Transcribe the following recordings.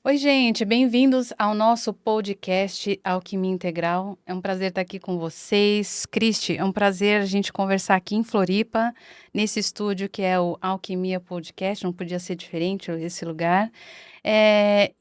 Oi, gente, bem-vindos ao nosso podcast Alquimia Integral. É um prazer estar aqui com vocês. Cristi, é um prazer a gente conversar aqui em Floripa, nesse estúdio que é o Alquimia Podcast, não podia ser diferente esse lugar.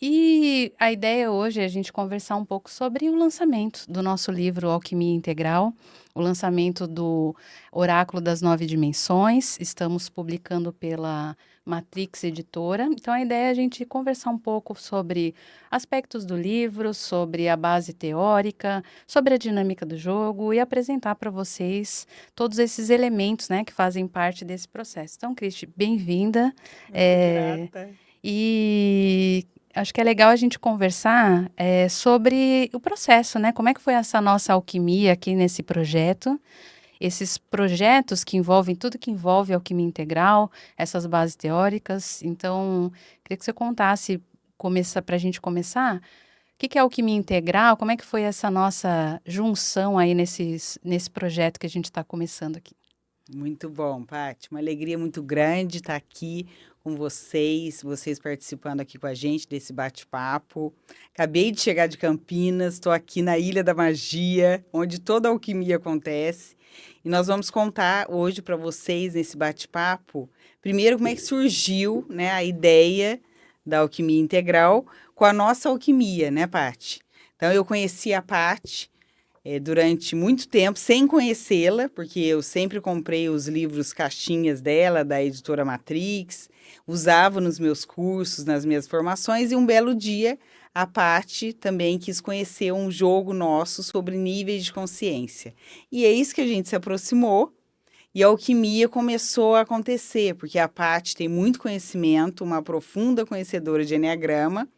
E a ideia hoje é a gente conversar um pouco sobre o lançamento do nosso livro Alquimia Integral, o lançamento do Oráculo das Nove Dimensões. Estamos publicando pela Matrix Editora. Então, a ideia é a gente conversar um pouco sobre aspectos do livro, sobre a base teórica, sobre a dinâmica do jogo e apresentar para vocês todos esses elementos, né, que fazem parte desse processo. Então, Cristi, bem-vinda. Muito É, grata. e acho que é legal a gente conversar sobre o processo, né? Como é que foi essa nossa alquimia aqui nesse projeto? Esses projetos que envolvem tudo que envolve alquimia integral, essas bases teóricas. Então, queria que você contasse, para a gente começar, o que é alquimia integral? Como é que foi essa nossa junção aí nesse projeto que a gente está começando aqui? Muito bom, Paty. Uma alegria muito grande estar aqui com vocês participando aqui com a gente desse bate-papo. Acabei de chegar de Campinas, estou aqui na Ilha da Magia, onde toda a alquimia acontece. E nós vamos contar hoje para vocês, nesse bate-papo, primeiro como é que surgiu, né, a ideia da alquimia integral com a nossa alquimia, né, Paty? Então, eu conheci a Paty durante muito tempo, sem conhecê-la, porque eu sempre comprei os livros caixinhas dela, da editora Matrix, usava nos meus cursos, nas minhas formações, e um belo dia a Paty também quis conhecer um jogo nosso sobre níveis de consciência. E é isso que a gente se aproximou. E a alquimia começou a acontecer, porque a Paty tem muito conhecimento, uma profunda conhecedora de enneagrama,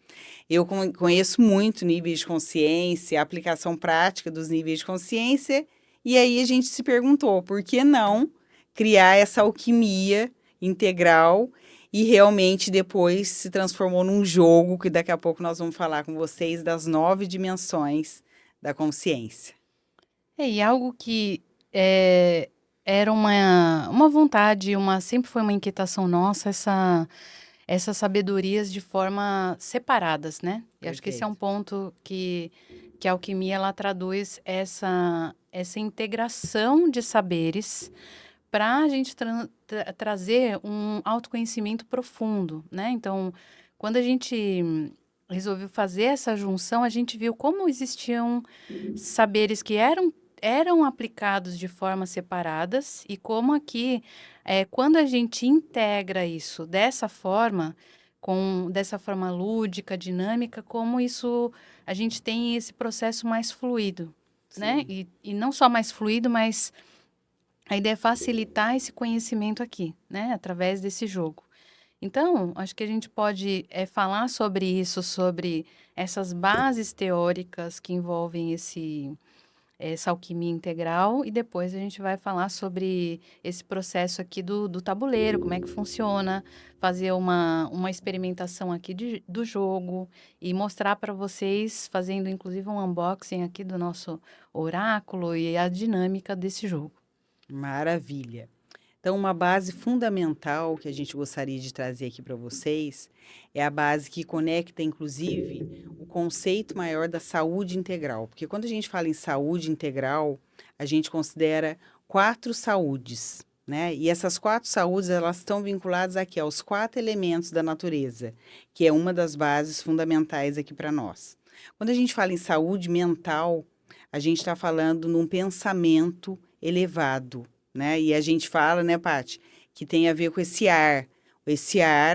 eu conheço muito níveis de consciência, a aplicação prática dos níveis de consciência, e aí a gente se perguntou, por que não criar essa alquimia integral e realmente depois se transformou num jogo que daqui a pouco nós vamos falar com vocês das 9 dimensões da consciência. E algo que era uma vontade, sempre foi uma inquietação nossa, essas sabedorias de forma separadas, né? E acho que esse é um Perfeito. ponto que a alquimia ela traduz essa integração de saberes para a gente trazer um autoconhecimento profundo, né? Então, quando a gente resolveu fazer essa junção, a gente viu como existiam saberes que eram aplicados de formas separadas e como aqui, quando a gente integra isso dessa forma lúdica, dinâmica, como isso a gente tem esse processo mais fluido, né? Sim. E não só mais fluido, mas a ideia é facilitar esse conhecimento aqui, né? Através desse jogo. Então, acho que a gente pode falar sobre isso, sobre essas bases teóricas que envolvem essa alquimia integral, e depois a gente vai falar sobre esse processo aqui do tabuleiro, como é que funciona, fazer uma experimentação aqui do jogo e mostrar para vocês, fazendo inclusive um unboxing aqui do nosso oráculo e a dinâmica desse jogo. Maravilha. Então, uma base fundamental que a gente gostaria de trazer aqui para vocês é a base que conecta, inclusive, o conceito maior da saúde integral. Porque quando a gente fala em saúde integral, a gente considera 4 saúdes, né? E essas 4 saúdes, elas estão vinculadas aqui aos 4 elementos da natureza, que é uma das bases fundamentais aqui para nós. Quando a gente fala em saúde mental, a gente está falando num pensamento elevado, né? E a gente fala, né, Paty, que tem a ver com esse ar,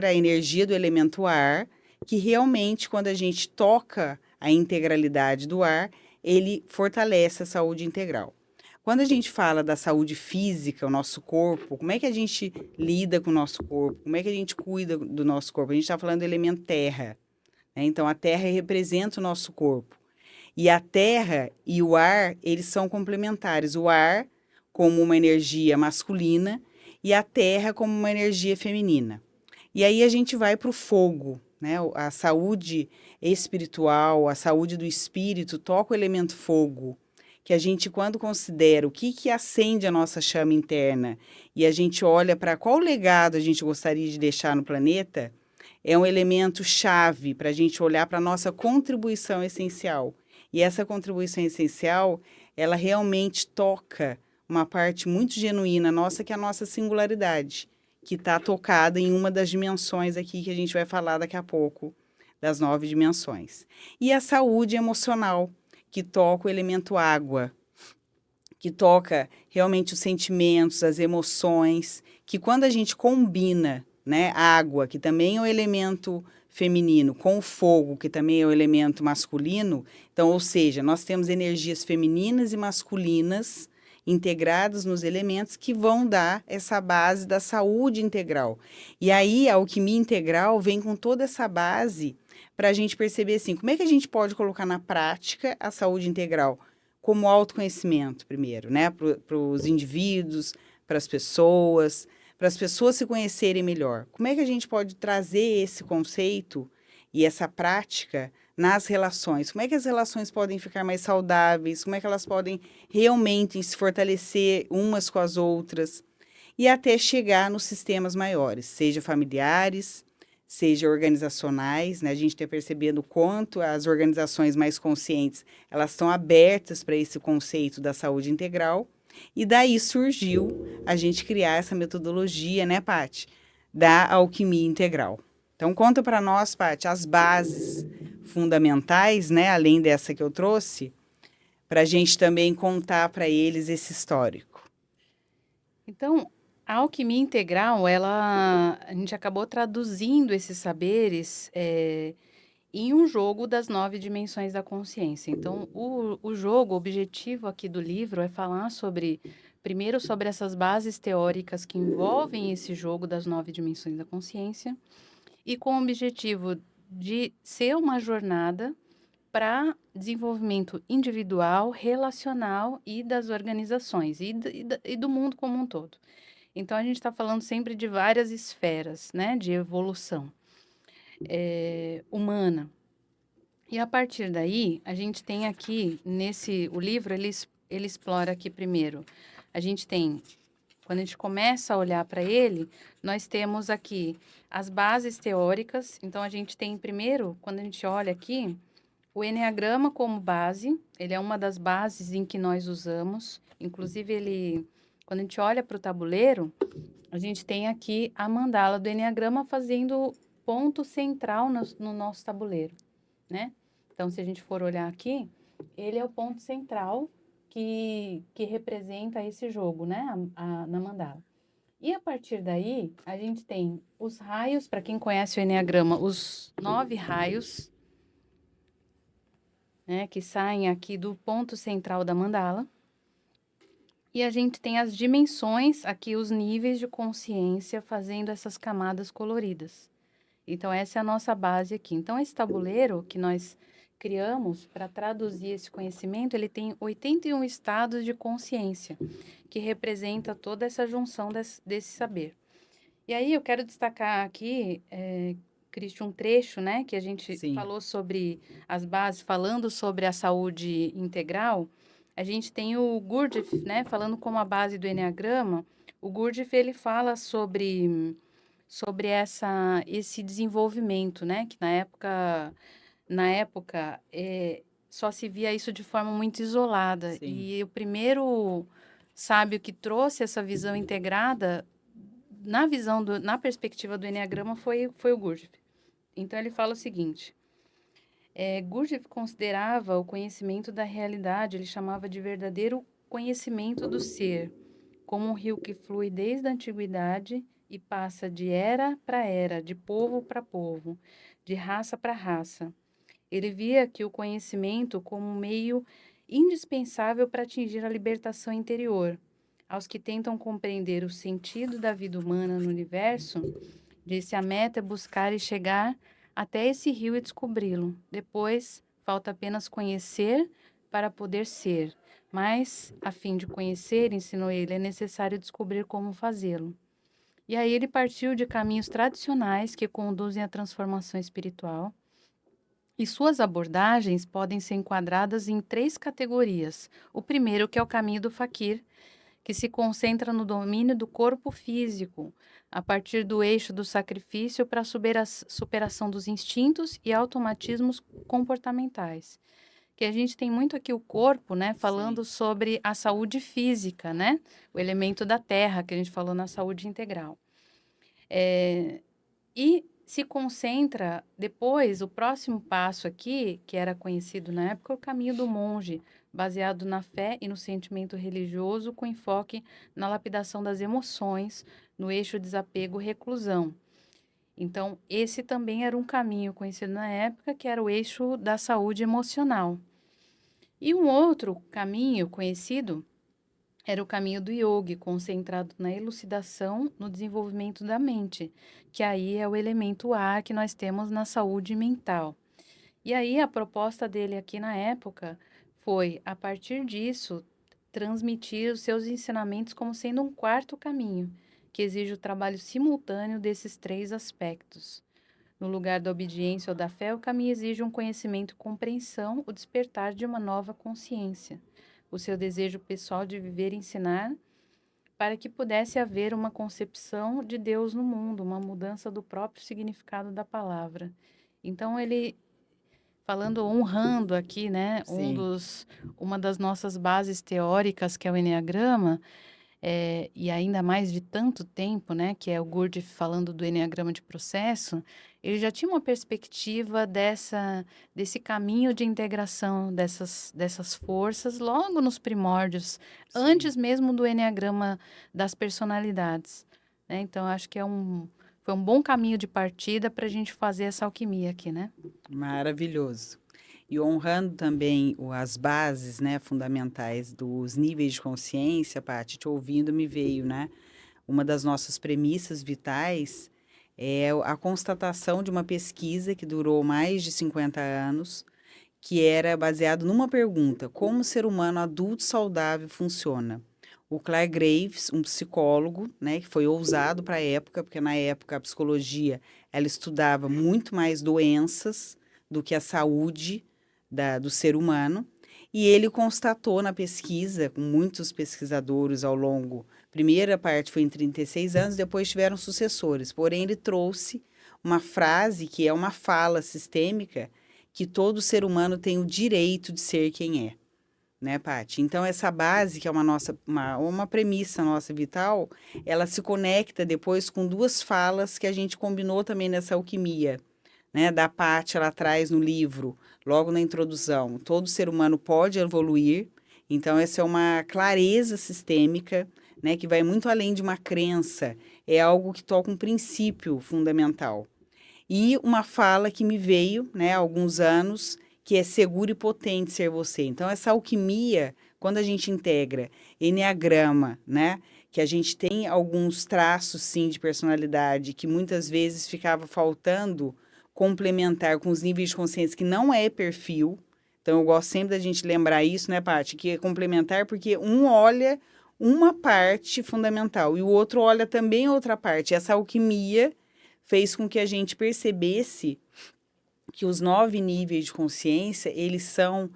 a energia do elemento ar, que realmente, quando a gente toca a integralidade do ar, ele fortalece a saúde integral. Quando a gente fala da saúde física, o nosso corpo, como é que a gente lida com o nosso corpo? Como é que a gente cuida do nosso corpo? A gente está falando do elemento terra, né? Então, a terra representa o nosso corpo. E a terra e o ar, eles são complementares. O ar como uma energia masculina e a terra como uma energia feminina. E aí a gente vai para o fogo, né? A saúde espiritual, a saúde do espírito toca o elemento fogo, que a gente, quando considera o que acende a nossa chama interna e a gente olha para qual legado a gente gostaria de deixar no planeta, é um elemento chave para a gente olhar para a nossa contribuição essencial. E essa contribuição essencial, ela realmente toca uma parte muito genuína nossa, que é a nossa singularidade, que está tocada em uma das dimensões aqui que a gente vai falar daqui a pouco, das 9 dimensões. E a saúde emocional, que toca o elemento água, que toca realmente os sentimentos, as emoções, que quando a gente combina, né, a água, que também é o elemento feminino, com o fogo, que também é o elemento masculino, então, ou seja, nós temos energias femininas e masculinas integradas nos elementos que vão dar essa base da saúde integral. E aí, a alquimia integral vem com toda essa base para a gente perceber assim, como é que a gente pode colocar na prática a saúde integral? Como autoconhecimento, primeiro, né? Para os indivíduos, para as pessoas se conhecerem melhor. Como é que a gente pode trazer esse conceito e essa prática nas relações? Como é que as relações podem ficar mais saudáveis? Como é que elas podem realmente se fortalecer umas com as outras? E até chegar nos sistemas maiores, seja familiares, seja organizacionais, né? A gente está percebendo o quanto as organizações mais conscientes, elas estão abertas para esse conceito da saúde integral, e daí surgiu a gente criar essa metodologia, né, Paty, da alquimia integral. Então, conta para nós, Paty, as bases fundamentais, né, além dessa que eu trouxe, para a gente também contar para eles esse histórico. Então, a alquimia integral, a gente acabou traduzindo esses saberes em um jogo das 9 dimensões da consciência. Então, o jogo, o objetivo aqui do livro é falar primeiro sobre essas bases teóricas que envolvem esse jogo das 9 dimensões da consciência, e com o objetivo de ser uma jornada para desenvolvimento individual, relacional e das organizações e do mundo como um todo. Então, a gente está falando sempre de várias esferas, né, de evolução humana. E a partir daí, a gente tem aqui, o livro, ele explora aqui primeiro. A gente tem, quando a gente começa a olhar para ele, nós temos aqui as bases teóricas. Então, a gente tem primeiro, quando a gente olha aqui, o eneagrama como base. Ele é uma das bases em que nós usamos. Inclusive, quando a gente olha para o tabuleiro, a gente tem aqui a mandala do eneagrama fazendo ponto central no nosso tabuleiro, né? Então, se a gente for olhar aqui, ele é o ponto central que representa esse jogo, né? Na mandala. E a partir daí, a gente tem os raios, para quem conhece o eneagrama, os 9 raios, né? Que saem aqui do ponto central da mandala. E a gente tem as dimensões, aqui os níveis de consciência fazendo essas camadas coloridas. Então, essa é a nossa base aqui. Então, esse tabuleiro que nós criamos para traduzir esse conhecimento, ele tem 81 estados de consciência, que representa toda essa junção desse saber. E aí, eu quero destacar aqui, Cristian, um trecho, né, que a gente Sim. falou sobre as bases, falando sobre a saúde integral. A gente tem o Gurdjieff, né, falando como a base do Eneagrama. O Gurdjieff, ele fala sobre esse desenvolvimento, né, que na época só se via isso de forma muito isolada. Sim. E o primeiro sábio que trouxe essa visão integrada, na perspectiva do Eneagrama, foi o Gurdjieff. Então, ele fala o seguinte: Gurdjieff considerava o conhecimento da realidade, ele chamava de verdadeiro conhecimento do ser, como um rio que flui desde a antiguidade e passa de era para era, de povo para povo, de raça para raça. Ele via que o conhecimento como um meio indispensável para atingir a libertação interior. Aos que tentam compreender o sentido da vida humana no universo, disse: a meta é buscar e chegar até esse rio e descobri-lo. Depois, falta apenas conhecer para poder ser. Mas, a fim de conhecer, ensinou ele, é necessário descobrir como fazê-lo. E aí ele partiu de caminhos tradicionais que conduzem à transformação espiritual. E suas abordagens podem ser enquadradas em 3 categorias. O primeiro, que é o caminho do faquir, que se concentra no domínio do corpo físico, a partir do eixo do sacrifício para a superação dos instintos e automatismos comportamentais. Que a gente tem muito aqui o corpo, né, Sim, falando sobre a saúde física, né, o elemento da terra, que a gente falou na saúde integral. E se concentra depois, o próximo passo aqui, que era conhecido na época, o caminho do monge, baseado na fé e no sentimento religioso, com enfoque na lapidação das emoções, no eixo desapego-reclusão. Então, esse também era um caminho conhecido na época, que era o eixo da saúde emocional. E um outro caminho conhecido era o caminho do yogi, concentrado na elucidação, no desenvolvimento da mente, que aí é o elemento ar que nós temos na saúde mental. E aí a proposta dele aqui na época foi, a partir disso, transmitir os seus ensinamentos como sendo um quarto caminho, que exige o trabalho simultâneo desses três aspectos. No lugar da obediência ou da fé, o caminho exige um conhecimento e compreensão, o despertar de uma nova consciência, o seu desejo pessoal de viver e ensinar, para que pudesse haver uma concepção de Deus no mundo, uma mudança do próprio significado da palavra. Então ele falando, honrando aqui, né, sim. uma das nossas bases teóricas, que é o enneagrama, e ainda mais de tanto tempo, né, que é o Gurdjieff falando do enneagrama de processo, ele já tinha uma perspectiva desse caminho de integração dessas forças logo nos primórdios, Sim. antes mesmo do enneagrama das personalidades, né? Então, acho que foi um bom caminho de partida para a gente fazer essa alquimia aqui, né? Maravilhoso. E honrando também as bases, né, fundamentais dos níveis de consciência, Paty, te ouvindo me veio, né? Uma das nossas premissas vitais é a constatação de uma pesquisa que durou mais de 50 anos, que era baseado numa pergunta: como o ser humano adulto saudável funciona? O Clark Graves, um psicólogo, né, que foi ousado para a época, porque na época a psicologia ela estudava muito mais doenças do que a saúde do ser humano, e ele constatou na pesquisa, com muitos pesquisadores ao longo, primeira parte foi em 36 anos, depois tiveram sucessores, porém ele trouxe uma frase que é uma fala sistêmica, que todo ser humano tem o direito de ser quem é, né, Paty? Então, essa base, que é uma premissa nossa vital, ela se conecta depois com duas falas que a gente combinou também nessa alquimia, né, da Paty, ela traz no livro, logo na introdução, todo ser humano pode evoluir. Então, essa é uma clareza sistêmica, né, que vai muito além de uma crença, é algo que toca um princípio fundamental. E uma fala que me veio, né, há alguns anos, que é seguro e potente ser você. Então, essa alquimia, quando a gente integra enneagrama, né, que a gente tem alguns traços, sim, de personalidade que muitas vezes ficava faltando complementar com os níveis de consciência que não é perfil. Então, eu gosto sempre da gente lembrar isso, né, Paty? Que é complementar porque um olha uma parte fundamental e o outro olha também outra parte. Essa alquimia fez com que a gente percebesse que os 9 níveis de consciência, eles são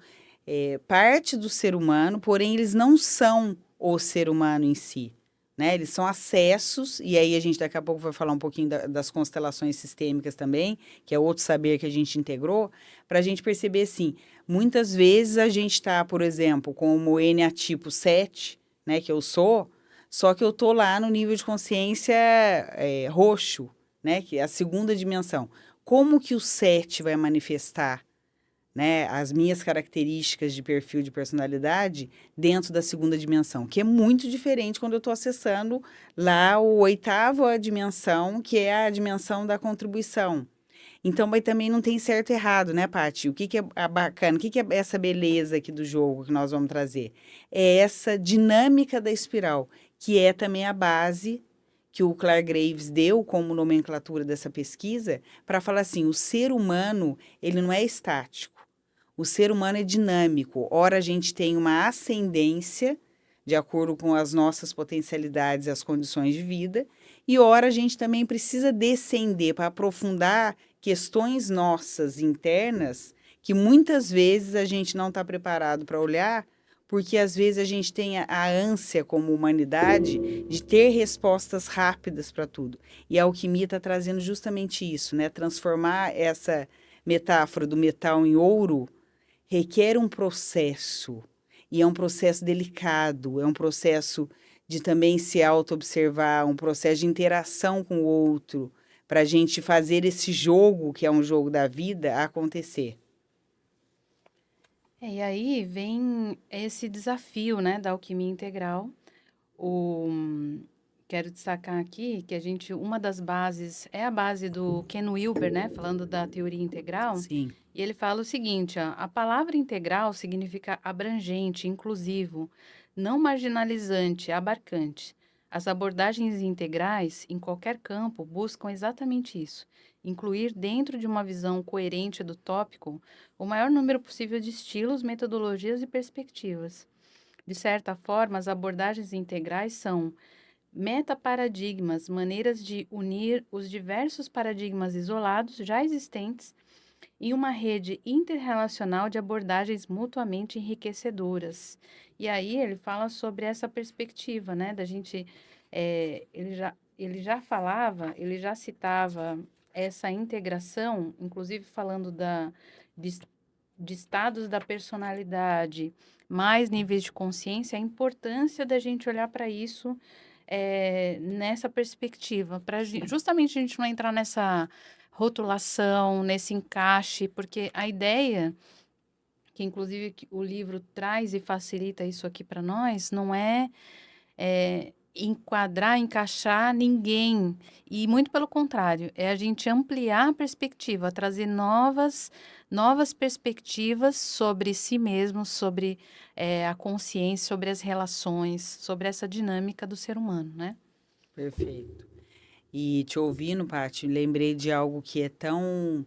parte do ser humano, porém eles não são o ser humano em si, né? Eles são acessos, e aí a gente daqui a pouco vai falar um pouquinho das constelações sistêmicas também, que é outro saber que a gente integrou, para a gente perceber, assim, muitas vezes a gente está, por exemplo, como tipo 7, né, que eu sou, só que eu tô lá no nível de consciência roxo, né, que é a segunda dimensão. Como que o 7 vai manifestar, né, as minhas características de perfil de personalidade dentro da segunda dimensão, que é muito diferente quando eu estou acessando lá o oitavo dimensão, que é a dimensão da contribuição. Então, mas também não tem certo e errado, né, Paty? O que, que é bacana? O que, que é essa beleza aqui do jogo que nós vamos trazer? É essa dinâmica da espiral, que é também a base que o Clark Graves deu como nomenclatura dessa pesquisa, para falar assim, o ser humano, ele não é estático. O ser humano é dinâmico. Ora, a gente tem uma ascendência, de acordo com as nossas potencialidades e as condições de vida, e ora, a gente também precisa descender para aprofundar questões nossas internas que muitas vezes a gente não está preparado para olhar, porque às vezes a gente tem a ânsia como humanidade de ter respostas rápidas para tudo. E a alquimia está trazendo justamente isso, né? Transformar essa metáfora do metal em ouro requer um processo, e é um processo delicado, é um processo de também se auto-observar, um processo de interação com o outro, para a gente fazer esse jogo, que é um jogo da vida, acontecer. E aí vem esse desafio, né, da alquimia integral. O, quero destacar aqui que uma das bases, é a base do Ken Wilber, né, falando da teoria integral, Sim, e ele fala o seguinte, ó, a palavra integral significa abrangente, inclusivo, não marginalizante, abarcante. As abordagens integrais, em qualquer campo, buscam exatamente isso, incluir dentro de uma visão coerente do tópico o maior número possível de estilos, metodologias e perspectivas. De certa forma, as abordagens integrais são metaparadigmas, maneiras de unir os diversos paradigmas isolados já existentes em uma rede interrelacional de abordagens mutuamente enriquecedoras. E aí ele fala sobre essa perspectiva, né, da gente, ele já falava, ele já citava essa integração, inclusive falando de, de estados da personalidade, mais níveis de consciência, a importância da gente olhar para isso nessa perspectiva, para justamente a gente não entrar nessa rotulação, nesse encaixe, porque a ideia, que inclusive o livro traz e facilita isso aqui para nós, não é enquadrar, encaixar ninguém. E muito pelo contrário, é a gente ampliar a perspectiva, trazer novas perspectivas sobre si mesmo, sobre a consciência, sobre as relações, sobre essa dinâmica do ser humano, né? perfeito. E te ouvindo, Paty, lembrei de algo que é tão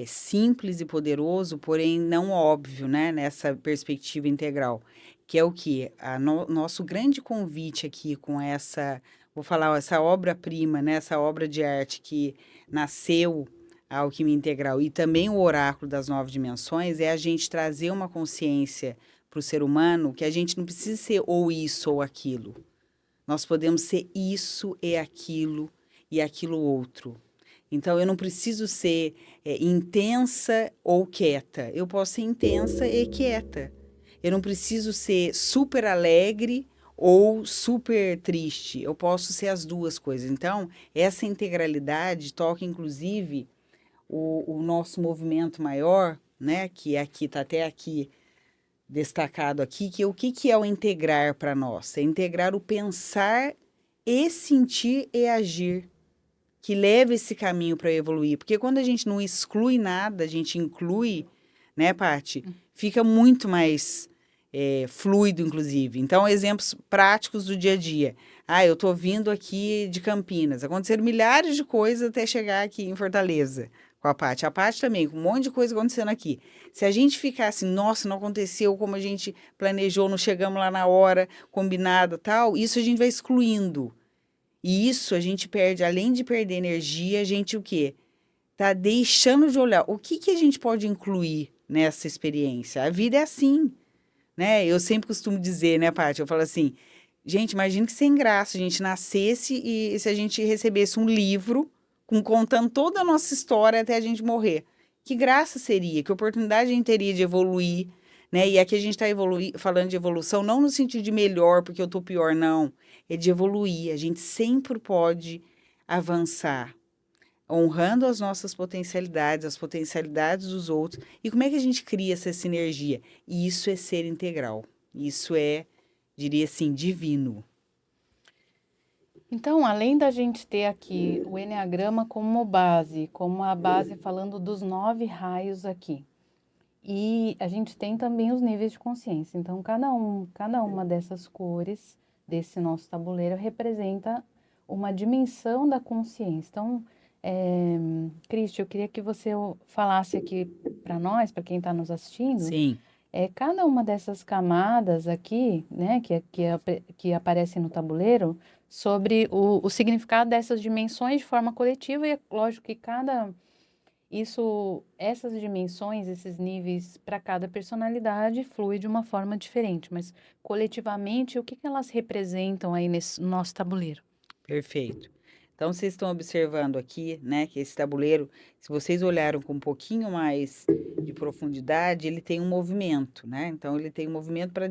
simples e poderoso, porém não óbvio, né, nessa perspectiva integral, que é o que? Nosso grande convite aqui com essa, vou falar, essa obra-prima, né, essa obra de arte que nasceu a alquimia integral e também o oráculo das 9 dimensões, é a gente trazer uma consciência para o ser humano que a gente não precisa ser ou isso ou aquilo. Nós podemos ser isso e aquilo outro. Então, eu não preciso ser intensa ou quieta. Eu posso ser intensa e quieta. Eu não preciso ser super alegre ou super triste. Eu posso ser as duas coisas. Então, essa integralidade toca, inclusive, o nosso movimento maior, né? Que aqui está até aqui destacado aqui, que o que, que é o integrar para nós? É integrar o pensar e sentir e agir que leva esse caminho para evoluir. Porque quando a gente não exclui nada, a gente inclui, né, Paty? Fica muito mais fluido, inclusive. Então, exemplos práticos do dia a dia. Ah, eu estou vindo aqui de Campinas. Aconteceram milhares de coisas até chegar aqui em Fortaleza com a Paty. A Paty também, com um monte de coisa acontecendo aqui. Se a gente ficar assim, nossa, não aconteceu como a gente planejou, não chegamos lá na hora, combinado, tal, isso a gente vai excluindo. E isso a gente perde, além de perder energia, a gente o quê? Tá deixando de olhar o que que a gente pode incluir nessa experiência. A vida é assim, né? Eu sempre costumo dizer, né, Paty? Eu falo assim, gente, imagina que sem graça a gente nascesse e se a gente recebesse um livro contando toda a nossa história até a gente morrer. Que graça seria, que oportunidade a gente teria de evoluir, né? E aqui a gente está falando de evolução não no sentido de melhor porque eu tô pior, não. É de evoluir. A gente sempre pode avançar, honrando as nossas potencialidades, as potencialidades dos outros. E como é que a gente cria essa sinergia? E isso é ser integral. Isso é, diria assim, divino. Então, além da gente ter aqui o enneagrama como base, como a base falando dos 9 raios aqui, e a gente tem também os níveis de consciência. Então, cada uma dessas cores desse nosso tabuleiro representa uma dimensão da consciência. Então, Cristi, eu queria que você falasse aqui para nós, para quem está nos assistindo, Sim, cada uma dessas camadas aqui, né, que aparecem no tabuleiro, sobre o significado dessas dimensões de forma coletiva, e é lógico que cada essas dimensões, esses níveis para cada personalidade flui de uma forma diferente, mas coletivamente, o que que elas representam aí nesse nosso tabuleiro? Perfeito. Então, vocês estão observando aqui, né, que esse tabuleiro, se vocês olharam com um pouquinho mais de profundidade, ele tem um movimento, né? Então, ele tem um movimento para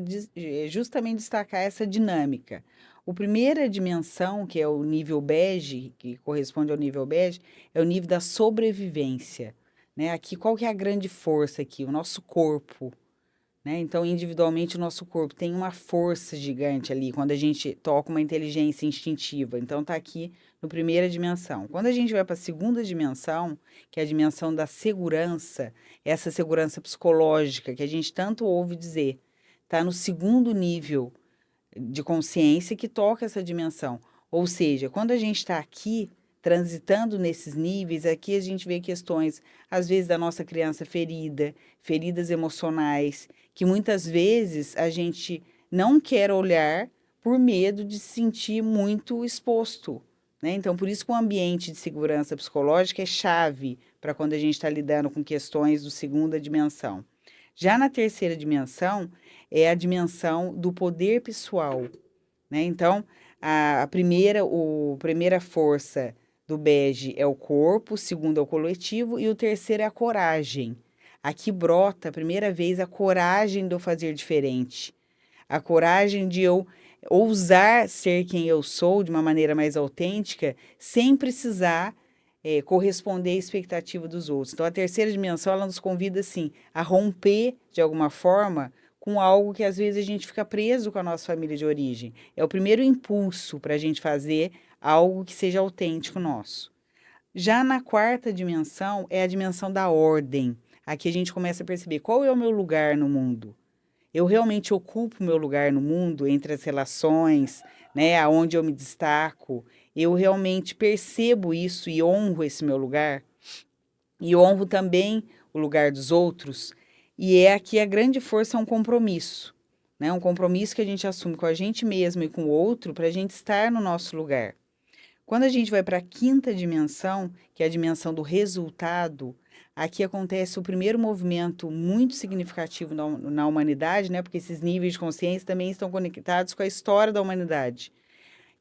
justamente destacar essa dinâmica. O primeira dimensão, que é o nível bege, que corresponde ao nível bege, é o nível da sobrevivência, né? Aqui, qual que é a grande força aqui? O nosso corpo, né? Então, individualmente, o nosso corpo tem uma força gigante ali, quando a gente toca uma inteligência instintiva. Então, está aqui no primeira dimensão. Quando a gente vai para a segunda dimensão, que é a dimensão da segurança, essa segurança psicológica que a gente tanto ouve dizer, está no segundo nível de consciência que toca essa dimensão. Ou seja, quando a gente está aqui, transitando nesses níveis, aqui a gente vê questões, às vezes, da nossa criança ferida, feridas emocionais, que muitas vezes a gente não quer olhar por medo de se sentir muito exposto, né? Então, por isso que o ambiente de segurança psicológica é chave para quando a gente está lidando com questões do segunda dimensão. Já na terceira dimensão, é a dimensão do poder pessoal, né? Então, a primeira força do bege é o corpo, o segundo é o coletivo e o terceiro é a coragem. Aqui brota a primeira vez a coragem de eu fazer diferente, a coragem de eu ousar ser quem eu sou de uma maneira mais autêntica, sem precisar corresponder à expectativa dos outros. Então, a terceira dimensão, ela nos convida, assim, a romper, de alguma forma, com algo que às vezes a gente fica preso com a nossa família de origem. É o primeiro impulso para a gente fazer algo que seja autêntico nosso. Já na quarta dimensão, é a dimensão da ordem. Aqui a gente começa a perceber qual é o meu lugar no mundo. Eu realmente ocupo o meu lugar no mundo, entre as relações, né, aonde eu me destaco. Eu realmente percebo isso e honro esse meu lugar. E honro também o lugar dos outros. E é aqui a grande força é um compromisso, né? Um compromisso que a gente assume com a gente mesmo e com o outro para a gente estar no nosso lugar. Quando a gente vai para a quinta dimensão, que é a dimensão do resultado, aqui acontece o primeiro movimento muito significativo na humanidade, né? Porque esses níveis de consciência também estão conectados com a história da humanidade,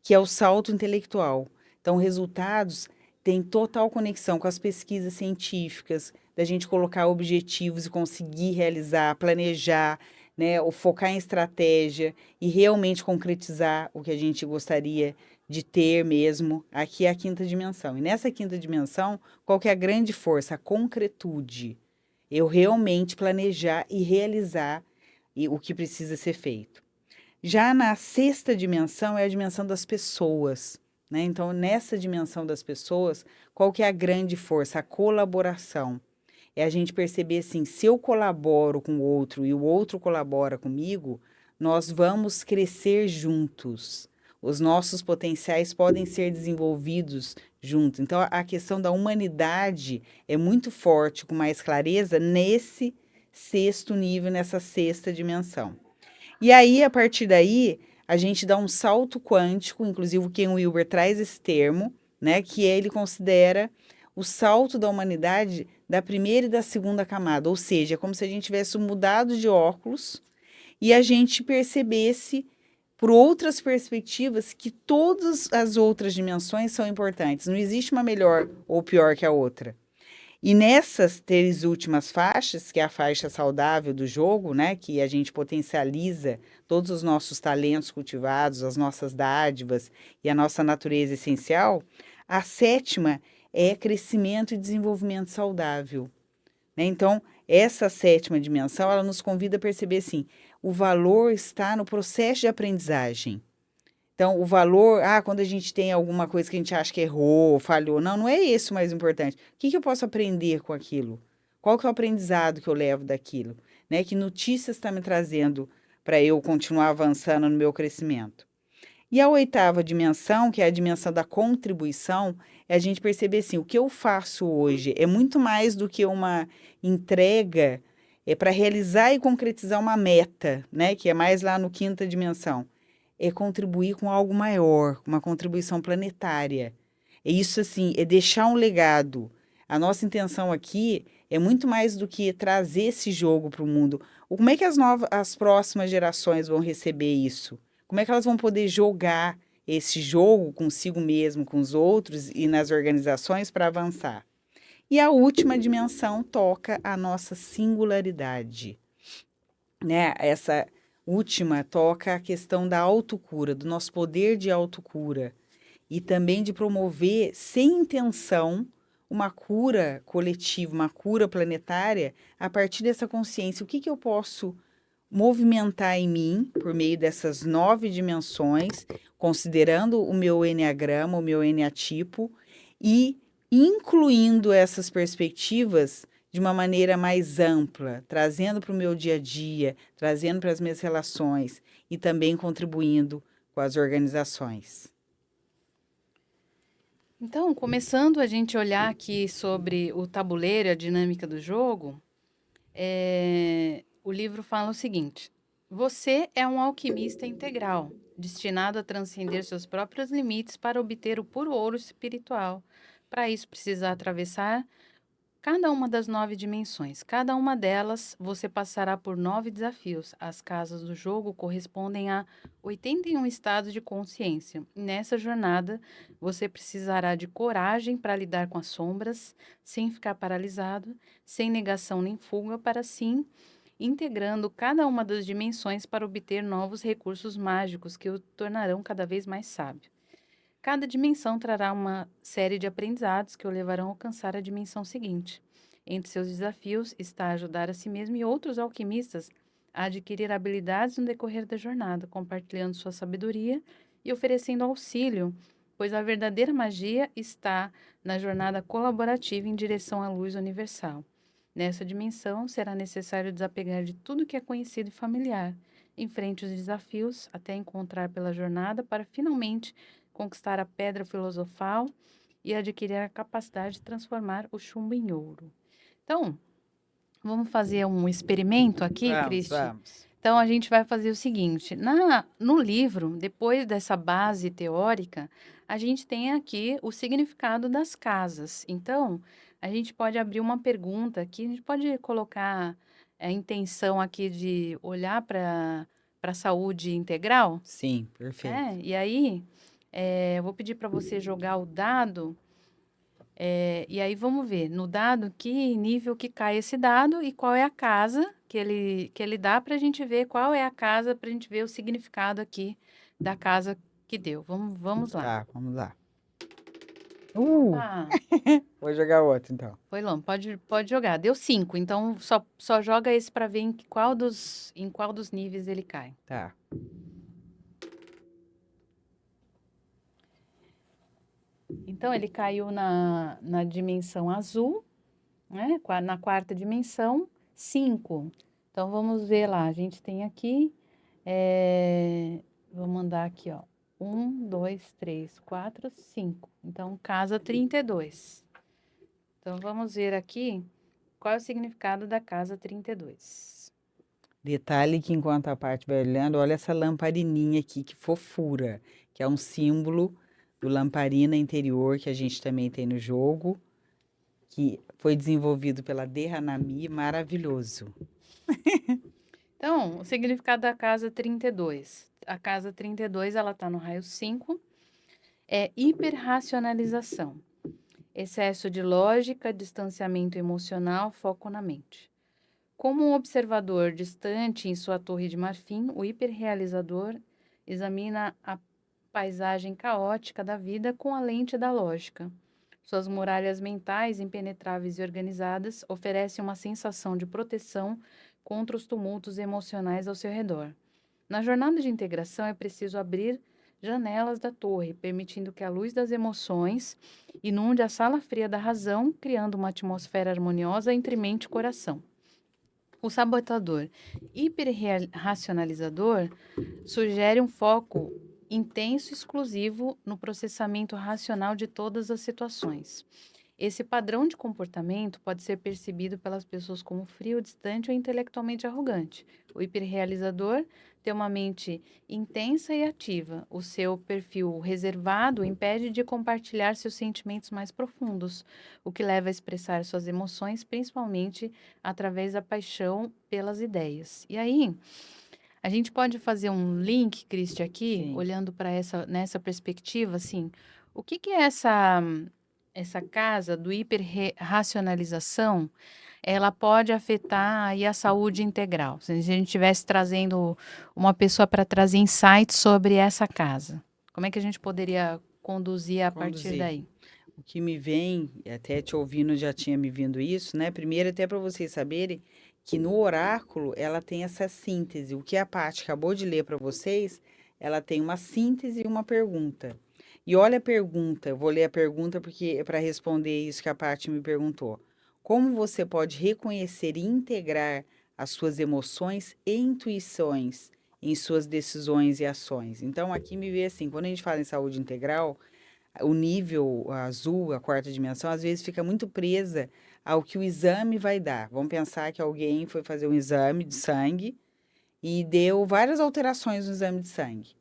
que é o salto intelectual. Então, resultados têm total conexão com as pesquisas científicas, da gente colocar objetivos e conseguir realizar, planejar, né, ou focar em estratégia e realmente concretizar o que a gente gostaria de ter mesmo. Aqui é a quinta dimensão. E nessa quinta dimensão, qual que é a grande força? A concretude. Eu realmente planejar e realizar o que precisa ser feito. Já na sexta dimensão é a dimensão das pessoas, né? Então, nessa dimensão das pessoas, qual que é a grande força? A colaboração. É a gente perceber assim, se eu colaboro com o outro e o outro colabora comigo, nós vamos crescer juntos. Os nossos potenciais podem ser desenvolvidos juntos. Então, a questão da humanidade é muito forte, com mais clareza, nesse sexto nível, nessa sexta dimensão. E aí, a partir daí, a gente dá um salto quântico, inclusive o Ken Wilber traz esse termo, né, que ele considera o salto da humanidade da primeira e da segunda camada, ou seja, é como se a gente tivesse mudado de óculos e a gente percebesse por outras perspectivas que todas as outras dimensões são importantes. Não existe uma melhor ou pior que a outra. E nessas três últimas faixas, que é a faixa saudável do jogo, né, que a gente potencializa todos os nossos talentos cultivados, as nossas dádivas e a nossa natureza essencial, a sétima é crescimento e desenvolvimento saudável, né? Então, essa sétima dimensão, ela nos convida a perceber assim, o valor está no processo de aprendizagem. Então, o valor, quando a gente tem alguma coisa que a gente acha que errou, falhou, não é isso o mais importante. O que eu posso aprender com aquilo? Qual que é o aprendizado que eu levo daquilo? Né? Que notícias está me trazendo para eu continuar avançando no meu crescimento? E a oitava dimensão, que é a dimensão da contribuição, é a gente perceber assim, o que eu faço hoje é muito mais do que uma entrega para realizar e concretizar uma meta, né? Que é mais lá no quinta dimensão é contribuir com algo maior, uma contribuição planetária. É isso, assim, é deixar um legado. A nossa intenção aqui é muito mais do que trazer esse jogo para o mundo. Como é que as próximas gerações vão receber isso? Como é que elas vão poder jogar esse jogo consigo mesmo, com os outros e nas organizações para avançar? E a última dimensão toca a nossa singularidade, né? Essa última toca a questão da autocura, do nosso poder de autocura e também de promover, sem intenção, uma cura coletiva, uma cura planetária, a partir dessa consciência. O que eu posso movimentar em mim, por meio dessas 9 dimensões, considerando o meu eneagrama, o meu eneatipo, e incluindo essas perspectivas de uma maneira mais ampla, trazendo para o meu dia a dia, trazendo para as minhas relações e também contribuindo com as organizações. Então, começando a gente olhar aqui sobre o tabuleiro, a dinâmica do jogo, o livro fala o seguinte: você é um alquimista integral, destinado a transcender seus próprios limites para obter o puro ouro espiritual. Para isso, precisa atravessar cada uma das 9 dimensões. Cada uma delas, você passará por 9 desafios. As casas do jogo correspondem a 81 estados de consciência. Nessa jornada, você precisará de coragem para lidar com as sombras, sem ficar paralisado, sem negação nem fuga, para sim integrando cada uma das dimensões para obter novos recursos mágicos que o tornarão cada vez mais sábio. Cada dimensão trará uma série de aprendizados que o levarão a alcançar a dimensão seguinte. Entre seus desafios está ajudar a si mesmo e outros alquimistas a adquirir habilidades no decorrer da jornada, compartilhando sua sabedoria e oferecendo auxílio, pois a verdadeira magia está na jornada colaborativa em direção à luz universal. Nessa dimensão, será necessário desapegar de tudo que é conhecido e familiar. Enfrente os desafios até encontrar pela jornada para finalmente conquistar a pedra filosofal e adquirir a capacidade de transformar o chumbo em ouro. Então, vamos fazer um experimento aqui, Vamos, Cristi? vamos. Então, a gente vai fazer o seguinte: no livro, depois dessa base teórica, a gente tem aqui o significado das casas. Então, a gente pode abrir uma pergunta aqui, a gente pode colocar a intenção aqui de olhar para a saúde integral, Sim, perfeito. e aí eu vou pedir para você jogar o dado, e aí vamos ver no dado que nível que cai esse dado e qual é a casa que ele dá para a gente ver qual é a casa, para a gente ver o significado aqui da casa que deu. Vamos lá. Tá, vamos lá. Ah, Vou jogar outro, então. foi longe. Pode jogar. Deu 5, então só joga esse para ver em qual dos níveis ele cai. Tá. Então, ele caiu na dimensão azul, né? Na quarta dimensão, 5. Então, vamos ver lá. A gente tem aqui, vou mandar aqui, ó. 1, 2, 3, 4, 5. Então, casa 32. Então, vamos ver aqui qual é o significado da casa 32. Detalhe que enquanto a parte vai olhando, olha essa lamparininha aqui, que fofura, que é um símbolo do lamparina interior que a gente também tem no jogo, que foi desenvolvido pela Derranami, maravilhoso. Então, o significado da casa 32. A casa 32, ela está no raio 5, é hiperracionalização. Excesso de lógica, distanciamento emocional, foco na mente. Como um observador distante em sua torre de marfim, o hiperrealizador examina a paisagem caótica da vida com a lente da lógica. Suas muralhas mentais, impenetráveis e organizadas, oferecem uma sensação de proteção contra os tumultos emocionais ao seu redor. Na jornada de integração, é preciso abrir janelas da torre, permitindo que a luz das emoções inunde a sala fria da razão, criando uma atmosfera harmoniosa entre mente e coração. O sabotador hiperracionalizador sugere um foco intenso e exclusivo no processamento racional de todas as situações. Esse padrão de comportamento pode ser percebido pelas pessoas como frio, distante ou intelectualmente arrogante. O hiperrealizador ter uma mente intensa e ativa. O seu perfil reservado impede de compartilhar seus sentimentos mais profundos, o que leva a expressar suas emoções, principalmente através da paixão pelas ideias. E aí, a gente pode fazer um link, Cristi, aqui, Sim. olhando para nessa perspectiva, assim, o que que é essa casa do hiperracionalização, ela pode afetar aí a saúde integral? Se a gente estivesse trazendo uma pessoa para trazer insights sobre essa casa, como é que a gente poderia conduzir a partir Conduzir. daí? O que me vem, e até te ouvindo já tinha me vindo isso, né? Primeiro, até para vocês saberem que no oráculo ela tem essa síntese. O que a Paty acabou de ler para vocês, ela tem uma síntese e uma pergunta. E olha a pergunta, eu vou ler a pergunta porque é para responder isso que a Paty me perguntou. Como você pode reconhecer e integrar as suas emoções e intuições em suas decisões e ações? Então, aqui me vê assim, quando a gente fala em saúde integral, o nível azul, a quarta dimensão, às vezes fica muito presa ao que o exame vai dar. Vamos pensar que alguém foi fazer um exame de sangue e deu várias alterações no exame de sangue.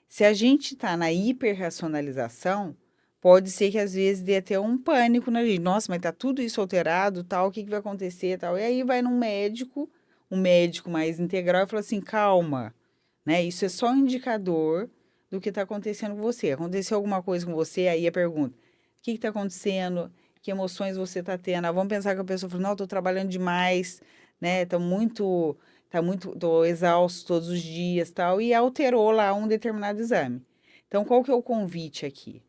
Se a gente está na hiperracionalização, pode ser que às vezes dê até um pânico na gente. Nossa, mas tá tudo isso alterado, tal, o que vai acontecer, tal. E aí vai num médico, um médico mais integral, e fala assim, calma, né? Isso é só um indicador do que está acontecendo com você. Aconteceu alguma coisa com você, aí a pergunta, o que está acontecendo? Que emoções você está tendo? Ah, vamos pensar que a pessoa falou, não, estou trabalhando demais, né? Tô exausto todos os dias, tal, e alterou lá um determinado exame. Então, qual que é o convite aqui?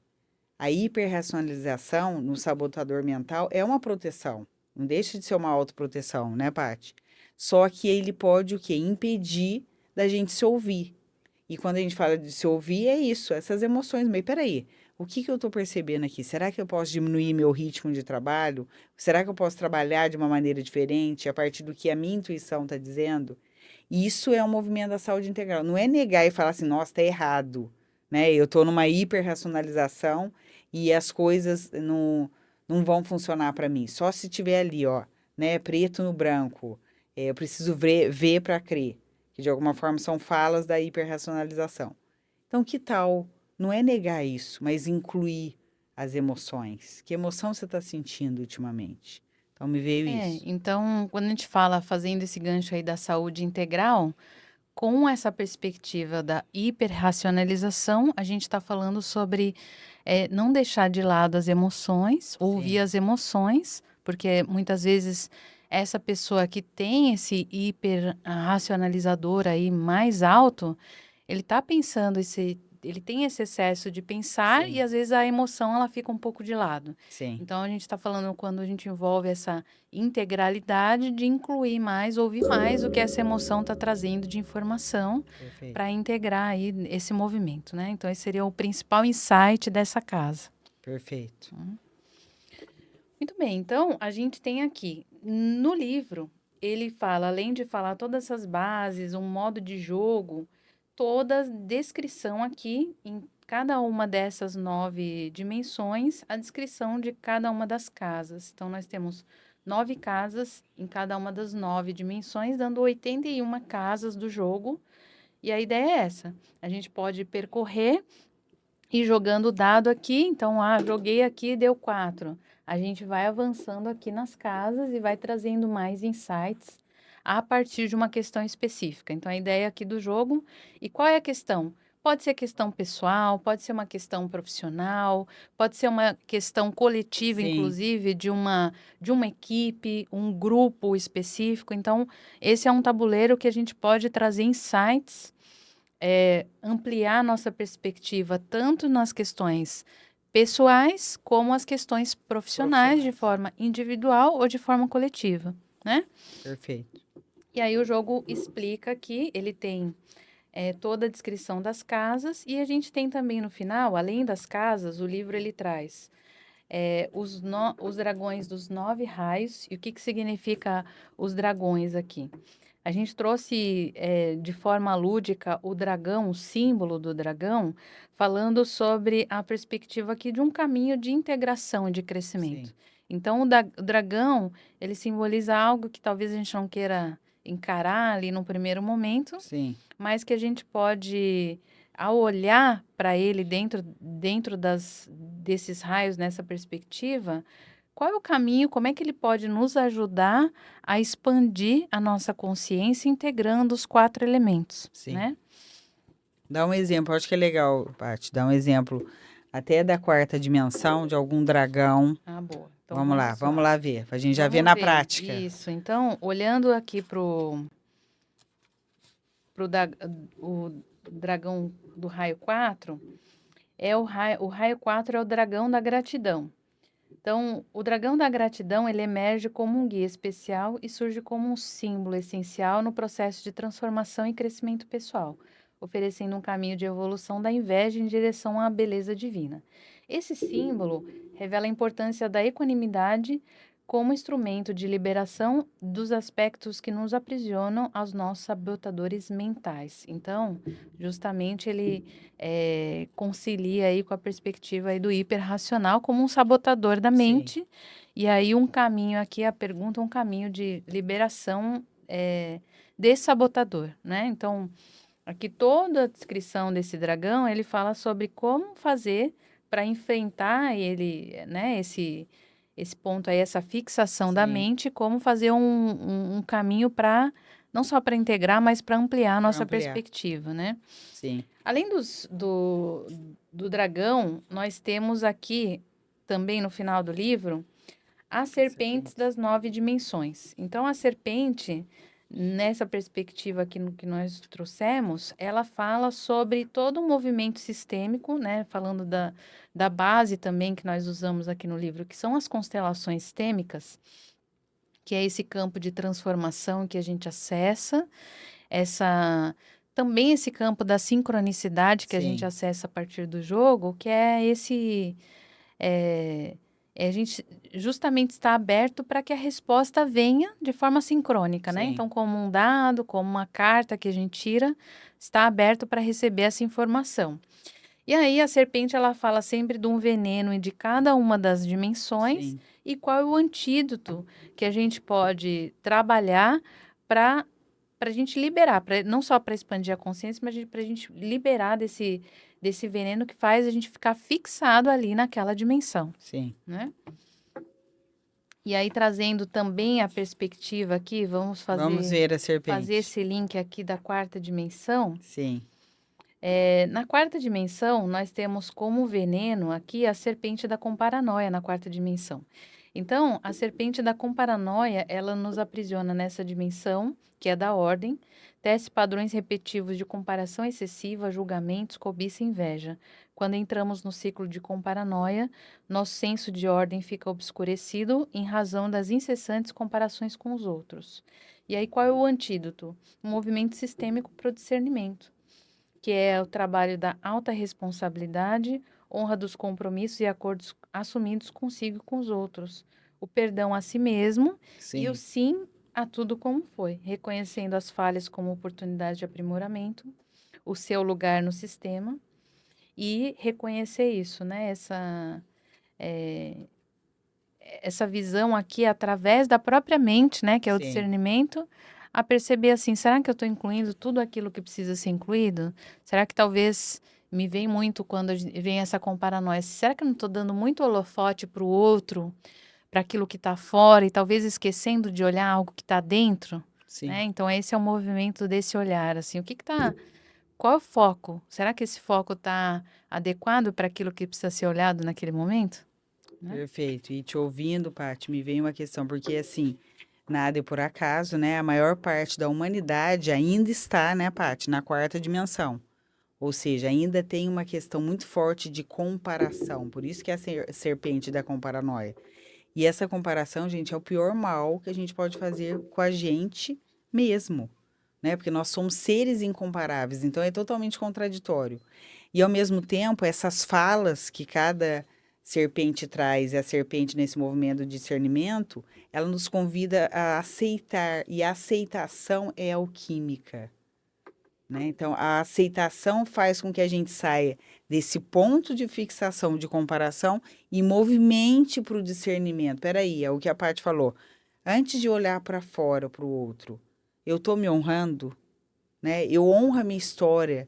A hiperracionalização no sabotador mental é uma proteção. Não deixa de ser uma autoproteção, né, Paty? Só que ele pode o quê? Impedir da gente se ouvir. E quando a gente fala de se ouvir, é isso, essas emoções. Mas peraí, o que que eu estou percebendo aqui? Será que eu posso diminuir meu ritmo de trabalho? Será que eu posso trabalhar de uma maneira diferente a partir do que a minha intuição está dizendo? Isso é um movimento da saúde integral. Não é negar e falar assim, nossa, está errado. Né? Eu estou numa hiperracionalização e as coisas não vão funcionar para mim. Só se tiver ali, ó, né, preto no branco. Eu preciso ver para crer, que de alguma forma são falas da hiperracionalização. Então, que tal não é negar isso, mas incluir as emoções? Que emoção você está sentindo ultimamente? Então, me veio isso. Então, quando a gente fala, fazendo esse gancho aí da saúde integral, com essa perspectiva da hiperracionalização, a gente está falando sobre não deixar de lado as emoções, ouvir Sim, as emoções, porque muitas vezes essa pessoa que tem esse hiperracionalizador aí mais alto, ele está pensando ele tem esse excesso de pensar e sim, às vezes a emoção ela fica um pouco de lado. sim. Então a gente está falando quando a gente envolve essa integralidade de incluir mais, ouvir mais o que essa emoção está trazendo de informação Perfeito, para integrar aí esse movimento, né? Então esse seria o principal insight dessa casa. perfeito. Muito bem, então a gente tem aqui no livro, ele fala, além de falar todas essas bases, um modo de jogo, toda a descrição aqui em cada uma dessas 9 dimensões, a descrição de cada uma das casas. Então nós temos 9 casas em cada uma das 9 dimensões, dando 81 casas do jogo. E a ideia é essa: a gente pode percorrer e jogando o dado aqui, então, joguei aqui, deu 4. A gente vai avançando aqui nas casas e vai trazendo mais insights a partir de uma questão específica. Então, a ideia aqui do jogo, e qual é a questão? Pode ser questão pessoal, pode ser uma questão profissional, pode ser uma questão coletiva, Sim, inclusive, de uma equipe, um grupo específico. Então, esse é um tabuleiro que a gente pode trazer insights, ampliar nossa perspectiva tanto nas questões pessoais como as questões profissionais de profissionais. forma individual ou de forma coletiva, né? Perfeito. E aí o jogo explica que ele tem toda a descrição das casas e a gente tem também no final, além das casas, o livro ele traz os dragões dos 9 raios. E o que significa os dragões aqui? A gente trouxe de forma lúdica o dragão, o símbolo do dragão, falando sobre a perspectiva aqui de um caminho de integração e de crescimento. Sim, Então, o dragão, ele simboliza algo que talvez a gente não queira encarar ali no primeiro momento, Sim, mas que a gente pode, ao olhar para ele dentro desses raios, nessa perspectiva, qual é o caminho, como é que ele pode nos ajudar a expandir a nossa consciência integrando os 4 elementos, sim. né? Dá um exemplo, acho que é legal, Paty, dá um exemplo até da quarta dimensão, de algum dragão. Ah, boa. Então Vamos lá ver, pra gente já ver vamos na ver. prática. Isso. Então, olhando aqui pro o dragão do raio 4, o raio 4 é o dragão da gratidão. Então, o dragão da gratidão, ele emerge como um guia especial e surge como um símbolo essencial no processo de transformação e crescimento pessoal, oferecendo um caminho de evolução da inveja em direção à beleza divina. Esse símbolo revela a importância da equanimidade como instrumento de liberação dos aspectos que nos aprisionam aos nossos sabotadores mentais. Então, justamente ele concilia aí com a perspectiva aí do hiperracional como um sabotador da Sim, mente. E aí um caminho aqui, a pergunta, um caminho de liberação desse sabotador, né? Então, aqui toda a descrição desse dragão, ele fala sobre como fazer para enfrentar ele, né? Esse ponto aí, essa fixação da sim, mente, como fazer um caminho para, não só para integrar, mas para ampliar a para nossa ampliar. perspectiva, né? Sim, Além do dragão, nós temos aqui, também no final do livro, as serpentes serpente. das 9 dimensões. Então, a serpente, nessa perspectiva aqui no que nós trouxemos, ela fala sobre todo um movimento sistêmico, né? Falando da base também que nós usamos aqui no livro, que são as constelações sistêmicas, que é esse campo de transformação que a gente acessa, essa também esse campo da sincronicidade que a gente Sim, acessa a partir do jogo, que é esse é, a gente justamente está aberto para que a resposta venha de forma sincrônica, né? sim, Então, como um dado, como uma carta que a gente tira, está aberto para receber essa informação. E aí a serpente ela fala sempre de um veneno de cada uma das dimensões sim, e qual é o antídoto que a gente pode trabalhar para a gente liberar, não só para expandir a consciência, mas para a gente liberar desse veneno que faz a gente ficar fixado ali naquela dimensão, sim. né? E aí trazendo também a perspectiva aqui, vamos Vamos fazer ver a fazer serpente. esse link aqui da quarta dimensão. Sim, Na quarta dimensão, nós temos como veneno aqui a serpente da comparanoia na quarta dimensão. Então, a serpente da comparanoia, ela nos aprisiona nessa dimensão, que é da ordem, tece padrões repetitivos de comparação excessiva, julgamentos, cobiça e inveja. Quando entramos no ciclo de comparanoia, nosso senso de ordem fica obscurecido em razão das incessantes comparações com os outros. E aí, qual é o antídoto? Um movimento sistêmico para o discernimento, que é o trabalho da alta responsabilidade, honra dos compromissos e acordos assumidos consigo e com os outros, o perdão a si mesmo e o sim, sim a tudo como foi, reconhecendo as falhas como oportunidade de aprimoramento, o seu lugar no sistema e reconhecer isso, né? Eh, essa visão aqui através da própria mente, né, que é o sim. discernimento, a perceber assim, será que eu estou incluindo tudo aquilo que precisa ser incluído? Será que talvez me vem muito quando vem essa comparanoia? Será que eu não estou dando muito holofote para o outro, para aquilo que está fora e talvez esquecendo de olhar algo que está dentro? Sim. Né? Então esse é o movimento desse olhar, assim, o que está, qual é o foco? Será que esse foco está adequado para aquilo que precisa ser olhado naquele momento? Né? Perfeito. E te ouvindo, Paty, me veio uma questão, porque assim, nada é por acaso, né? A maior parte da humanidade ainda está, né, Paty, na quarta dimensão. Ou seja, ainda tem uma questão muito forte de comparação. Por isso que é a serpente da comparanoia. E essa comparação, gente, é o pior mal que a gente pode fazer com a gente mesmo, né? Porque nós somos seres incomparáveis, então é totalmente contraditório. E ao mesmo tempo, essas falas que cada serpente traz, e a serpente nesse movimento de discernimento, ela nos convida a aceitar, e a aceitação é alquímica, né? Então, a aceitação faz com que a gente saia desse ponto de fixação, de comparação e movimente para o discernimento. Peraí, é o que a Paty falou. Antes de olhar para fora, para o outro, eu estou me honrando, né? Eu honro a minha história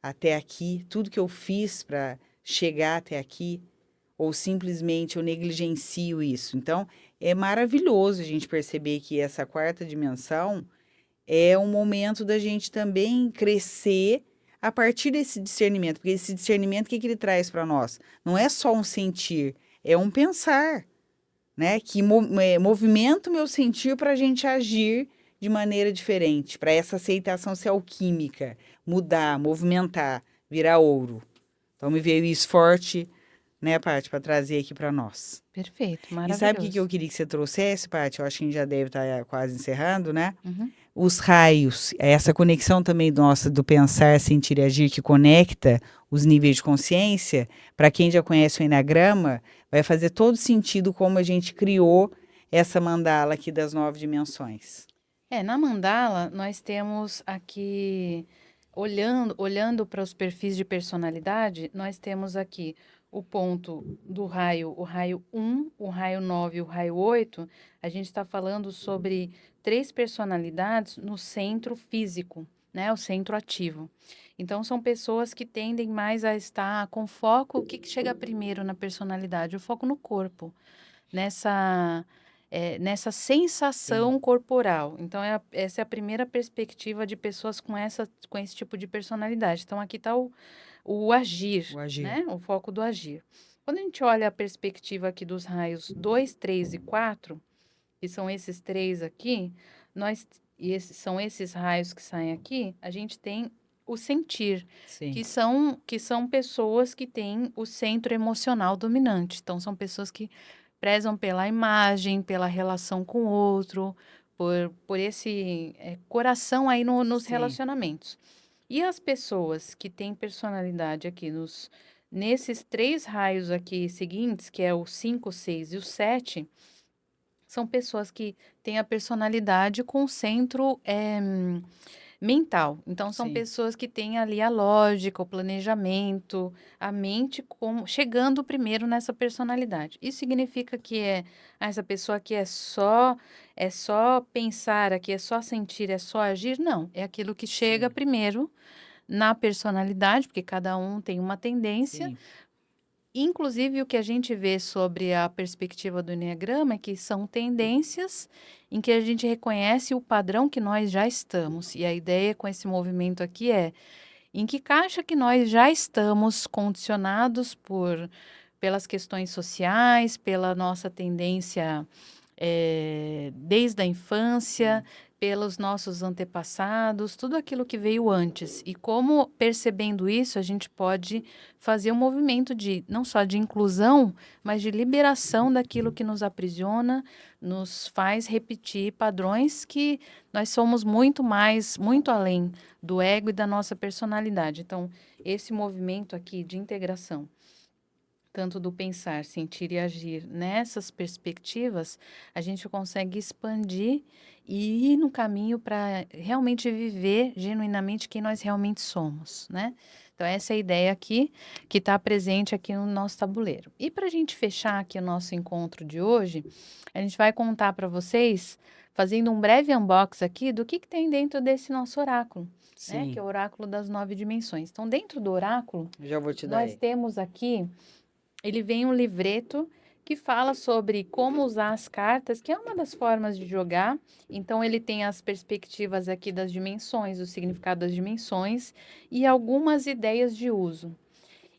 até aqui, tudo que eu fiz para chegar até aqui, ou simplesmente eu negligencio isso. Então, é maravilhoso a gente perceber que essa quarta dimensão é um momento da gente também crescer a partir desse discernimento, porque esse discernimento, o que que ele traz para nós? Não é só um sentir, é um pensar, né? Que movimenta o meu sentir para a gente agir de maneira diferente, para essa aceitação ser alquímica, mudar, movimentar, virar ouro. Então me veio isso forte, né, Paty, para trazer aqui para nós. Perfeito, E sabe o que que eu maravilhoso. queria que você trouxesse, Paty? Eu acho que a gente já deve estar quase encerrando, né? Uhum. Os raios, essa conexão também nossa do pensar, sentir e agir que conecta os níveis de consciência, para quem já conhece o Eneagrama, vai fazer todo sentido como a gente criou essa mandala aqui das 9 dimensões. Na mandala, nós temos aqui, olhando para os perfis de personalidade, nós temos aqui o ponto do raio, o raio 1, o raio 9 e o raio 8. A gente está falando sobre 3 personalidades no centro físico, né? O centro ativo. Então, são pessoas que tendem mais a estar com foco. O que que chega primeiro na personalidade? O foco no corpo, nessa nessa Sim, sensação corporal. Então, essa é a primeira perspectiva de pessoas com esse tipo de personalidade. Então, aqui está o o agir, agir. né? O foco do agir. Quando a gente olha a perspectiva aqui dos raios 2, 3 e 4, que são esses três aqui, são esses raios que saem aqui, a gente tem o sentir, Sim, que são pessoas que têm o centro emocional dominante. Então, são pessoas que prezam pela imagem, pela relação com o outro, por esse coração aí nos sim, relacionamentos. E as pessoas que têm personalidade aqui nesses 3 raios aqui seguintes, que é o 5, 6 e o 7, são pessoas que têm a personalidade com centro mental. Então, são sim, pessoas que têm ali a lógica, o planejamento, a mente chegando primeiro nessa personalidade. Isso significa que essa pessoa que é só pensar, aqui é só sentir, é só agir? Não, é aquilo que chega sim, primeiro na personalidade, porque cada um tem uma tendência. sim, Inclusive, o que a gente vê sobre a perspectiva do Enneagrama é que são tendências em que a gente reconhece o padrão que nós já estamos. E a ideia com esse movimento aqui é em que caixa que nós já estamos condicionados pelas questões sociais, pela nossa tendência desde a infância, sim, pelos nossos antepassados, tudo aquilo que veio antes. E como, percebendo isso, a gente pode fazer um movimento de não só de inclusão, mas de liberação daquilo que nos aprisiona, nos faz repetir padrões que nós somos muito mais, muito além do ego e da nossa personalidade. Então, esse movimento aqui de integração tanto do pensar, sentir e agir nessas perspectivas, a gente consegue expandir e ir no caminho para realmente viver genuinamente quem nós realmente somos, né? Então, essa é a ideia aqui, que está presente aqui no nosso tabuleiro. E para a gente fechar aqui o nosso encontro de hoje, a gente vai contar para vocês, fazendo um breve unbox aqui, do que tem dentro desse nosso oráculo, né? Que sim. é o oráculo das 9 dimensões. Então, dentro do oráculo, Já vou te dar nós aí. temos aqui ele vem um livreto que fala sobre como usar as cartas, que é uma das formas de jogar. Então, ele tem as perspectivas aqui das dimensões, o significado das dimensões e algumas ideias de uso.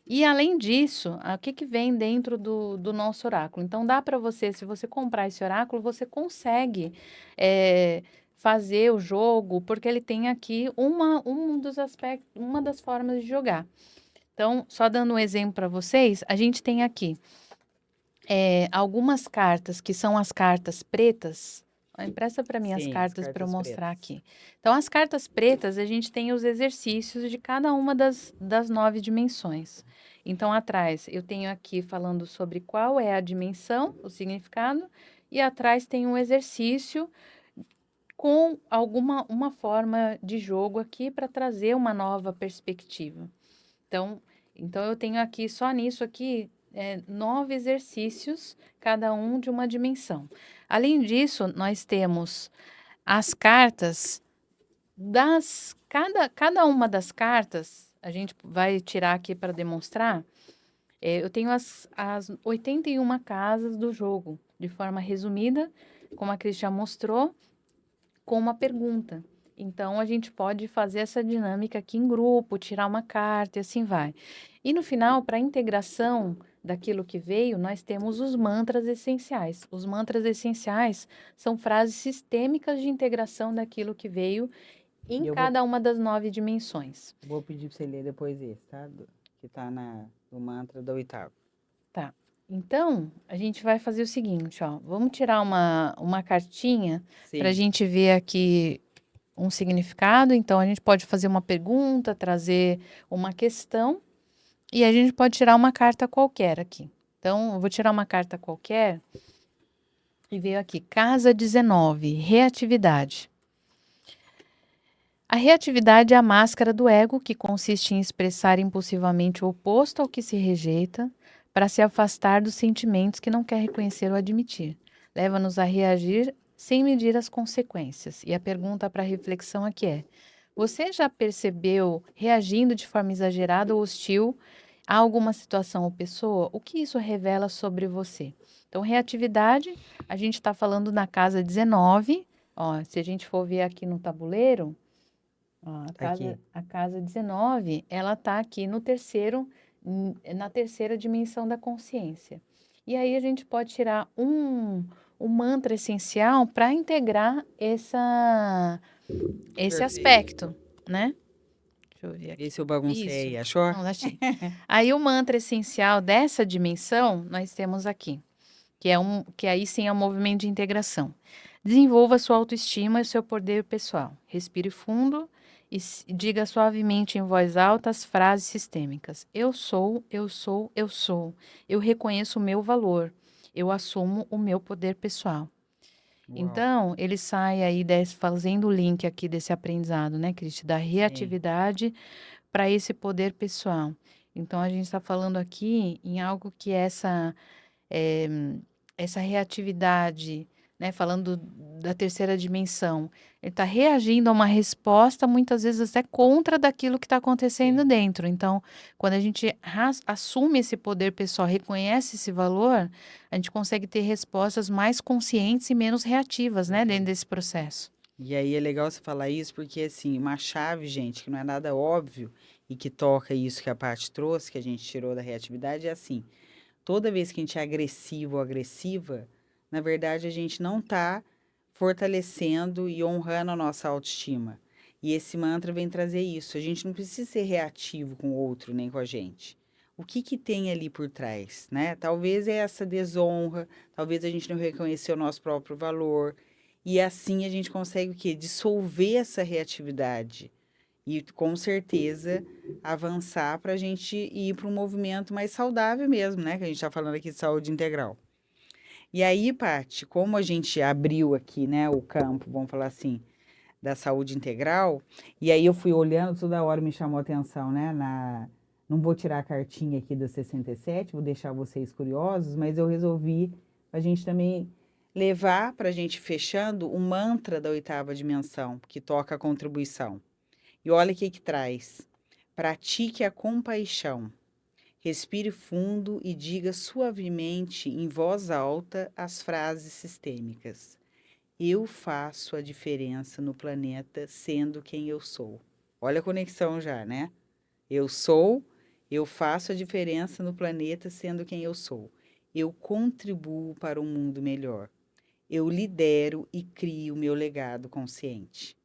E, além disso, o que, que vem dentro do nosso oráculo? Então, dá para você, se você comprar esse oráculo, você consegue fazer o jogo, porque ele tem aqui um dos aspectos, uma das formas de jogar. Então, só dando um exemplo para vocês, a gente tem aqui algumas cartas que são as cartas pretas. Ó, empresta para mim as Sim, as cartas para eu cartas mostrar pretas. aqui. Então, as cartas pretas, a gente tem os exercícios de cada uma das 9 dimensões. Então, atrás, eu tenho aqui falando sobre qual é a dimensão, o significado, e atrás tem um exercício com uma forma de jogo aqui para trazer uma nova perspectiva. Então, então eu tenho aqui, só nisso aqui, 9 exercícios, cada um de uma dimensão. Além disso, nós temos as cartas Cada uma das cartas, a gente vai tirar aqui para demonstrar. Eu tenho as 81 casas do jogo, de forma resumida, como a Cristian mostrou, com uma pergunta. Então, a gente pode fazer essa dinâmica aqui em grupo, tirar uma carta e assim vai. E no final, para a integração daquilo que veio, nós temos os mantras essenciais. Os mantras essenciais são frases sistêmicas de integração daquilo que veio E em eu cada uma das 9 dimensões. vou pedir para você ler depois esse, tá? Que tá no mantra da oitava. Tá. Então, a gente vai fazer o seguinte, ó. Vamos tirar uma cartinha para a Sim. gente ver aqui um significado. Então, a gente pode fazer uma pergunta, trazer uma questão e a gente pode tirar uma carta qualquer aqui. Então, eu vou tirar uma carta qualquer e veio aqui, Casa 19, reatividade. A reatividade é a máscara do ego, que consiste em expressar impulsivamente o oposto ao que se rejeita, para se afastar dos sentimentos que não quer reconhecer ou admitir. Leva-nos a reagir sem medir as consequências. E a pergunta para reflexão aqui é: você já percebeu reagindo de forma exagerada ou hostil a alguma situação ou pessoa? O que isso revela sobre você? Então, reatividade, a gente está falando na casa 19. Ó, se a gente for ver aqui no tabuleiro. Ó, Aqui. a casa 19, ela está aqui no na terceira dimensão da consciência. E aí a gente pode tirar um mantra essencial para integrar esse Perfeito. aspecto, né? Deixa eu ver aqui. Esse eu baguncei Isso. aí, achou? Não, achei. Aí o mantra essencial dessa dimensão nós temos aqui, que aí sim é um movimento de integração. Desenvolva sua autoestima e seu poder pessoal. Respire fundo e diga suavemente em voz alta as frases sistêmicas. Eu sou, eu sou, eu sou. Eu reconheço o meu valor. Eu assumo o meu poder pessoal. Uau. Então, ele sai aí fazendo o link aqui desse aprendizado, né, Cristi? Da Sim. reatividade para esse poder pessoal. Então, a gente está falando aqui em algo que eh, essa reatividade, né, falando da terceira dimensão, ele está reagindo a uma resposta, muitas vezes até contra daquilo que está acontecendo Sim. dentro. Então, quando a gente assume esse poder pessoal, reconhece esse valor, a gente consegue ter respostas mais conscientes e menos reativas, né, dentro Perfeito. desse processo. E aí é legal você falar isso, porque assim, uma chave, gente, que não é nada óbvio e que toca isso que a Paty trouxe, que a gente tirou da reatividade, é assim, toda vez que a gente é agressivo ou agressiva, na verdade a gente não está fortalecendo e honrando a nossa autoestima. E esse mantra vem trazer isso. A gente não precisa ser reativo com o outro, nem com a gente. O que que tem ali por trás, né? Talvez é essa desonra, talvez a gente não reconheceu o nosso próprio valor. E assim a gente consegue o quê? Dissolver essa reatividade. E com certeza avançar para a gente ir para um movimento mais saudável mesmo, né? Que a gente está falando aqui de saúde integral. E aí, Paty, como a gente abriu aqui, né, o campo, vamos falar assim, da saúde integral, e aí eu fui olhando, toda hora me chamou a atenção, né, não vou tirar a cartinha aqui da 67, vou deixar vocês curiosos, mas eu resolvi a gente também levar para a gente fechando o mantra da oitava dimensão, que toca a contribuição. E olha o que traz. Pratique a compaixão. Respire fundo e diga suavemente, em voz alta, as frases sistêmicas. Eu faço a diferença no planeta sendo quem eu sou. Olha a conexão já, né? Eu sou, eu faço a diferença no planeta sendo quem eu sou. Eu contribuo para um mundo melhor. Eu lidero e crio meu legado consciente.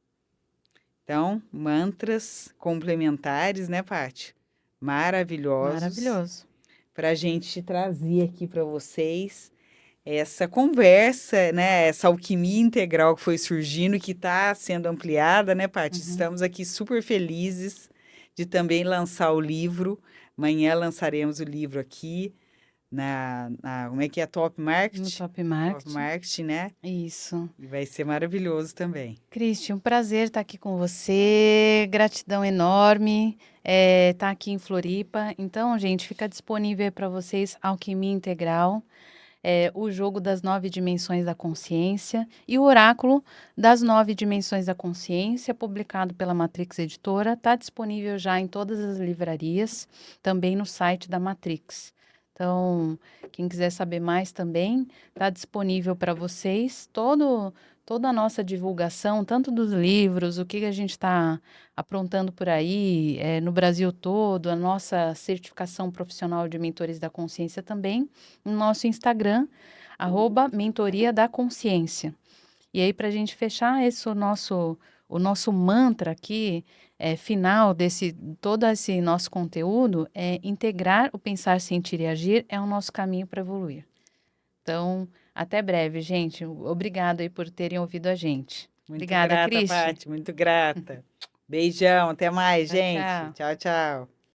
Então, mantras complementares, né, Paty? Maravilhosos Maravilhoso. para a gente trazer aqui para vocês essa conversa, né? Essa alquimia integral que foi surgindo e que está sendo ampliada, né, Paty? Uhum. Estamos aqui super felizes de também lançar o livro. Amanhã lançaremos o livro aqui como é que é? Top No Market? Top Top Marketing. Market, né? Isso. E vai ser maravilhoso também. Cristian, um prazer estar aqui com você, gratidão enorme estar aqui em Floripa. Então, gente, fica disponível para vocês Alquimia Integral. o jogo das 9 dimensões da consciência e o oráculo das 9 dimensões da consciência, publicado pela Matrix Editora, está disponível já em todas as livrarias, também no site da Matrix. Então, quem quiser saber mais também, está disponível para vocês toda a nossa divulgação, tanto dos livros, o que a gente está aprontando por aí, no Brasil todo, a nossa certificação profissional de mentores da consciência também, no nosso Instagram, @mentoria da consciência. E aí, para a gente fechar o nosso mantra aqui, final desse todo esse nosso conteúdo, é integrar o pensar, sentir e agir é o nosso caminho para evoluir. Então, até breve, gente. Obrigado aí por terem ouvido a gente. Muito Obrigada, grata, Cristi. Paty, muito grata. Beijão, até mais, Tchau, gente. tchau. Tchau, tchau.